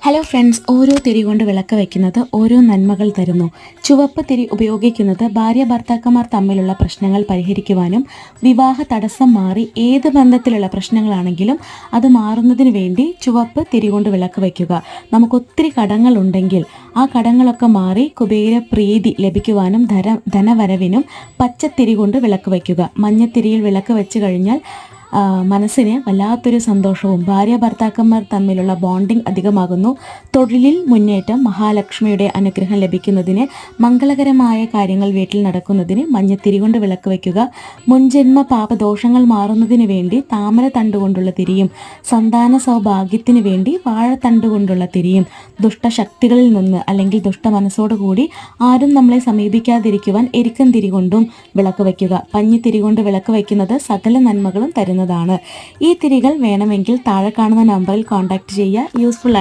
Hello friends, ഓരോ തിരി കൊണ്ട് വിളക്ക് വയ്ക്കുന്നത് ഓരോ നന്മകൾ തരുന്നു. ചുവപ്പ് തിരി ഉപയോഗിക്കുന്നത് ഭാര്യ ഭർത്താക്കന്മാർ തമ്മിലുള്ള പ്രശ്നങ്ങൾ പരിഹരിക്കുവാനും വിവാഹ തടസ്സം മാറി ഏത് ബന്ധത്തിലുള്ള പ്രശ്നങ്ങളാണെങ്കിലും അത് മാറുന്നതിന് വേണ്ടി ചുവപ്പ് തിരി കൊണ്ട് വിളക്ക് വയ്ക്കുക. നമുക്കൊത്തിരി കടങ്ങളുണ്ടെങ്കിൽ ആ കടങ്ങളൊക്കെ മാറി കുബേര പ്രീതി ലഭിക്കുവാനും ധനവരവിനും പച്ചത്തിരി കൊണ്ട് വിളക്ക് വയ്ക്കുക. മഞ്ഞത്തിരിയിൽ വിളക്ക് വെച്ച് കഴിഞ്ഞാൽ മനസ്സിന് വല്ലാത്തൊരു സന്തോഷവും ഭാര്യ ഭർത്താക്കന്മാർ തമ്മിലുള്ള ബോണ്ടിങ് അധികമാകുന്നു. തൊഴിലിൽ മുന്നേറ്റം, മഹാലക്ഷ്മിയുടെ അനുഗ്രഹം ലഭിക്കുന്നതിന്, മംഗളകരമായ കാര്യങ്ങൾ വീട്ടിൽ നടക്കുന്നതിന് മഞ്ഞത്തിരി കൊണ്ട് വിളക്ക് വയ്ക്കുക. മുൻജന്മ പാപദോഷങ്ങൾ മാറുന്നതിന് വേണ്ടി താമര തണ്ടുകൊണ്ടുള്ള തിരിയും, സന്താന സൗഭാഗ്യത്തിന് വേണ്ടി വാഴത്തണ്ട് കൊണ്ടുള്ള തിരിയും, ദുഷ്ടശക്തികളിൽ നിന്ന് അല്ലെങ്കിൽ ദുഷ്ടമനസ്സോടുകൂടി ആരും നമ്മളെ സമീപിക്കാതിരിക്കുവാൻ എരിക്കൻ തിരി കൊണ്ടും വിളക്ക് വയ്ക്കുക. പഞ്ഞിത്തിരി കൊണ്ട് വിളക്ക് വയ്ക്കുന്നത് സകല നന്മകളും തരുന്നതാണ്. ഈ തിരികൾ വേണമെങ്കിൽ താഴെ കാണുന്ന നമ്പറിൽ കോൺടാക്റ്റ് ചെയ്യുക. യൂസ്ഫുൾ ആയി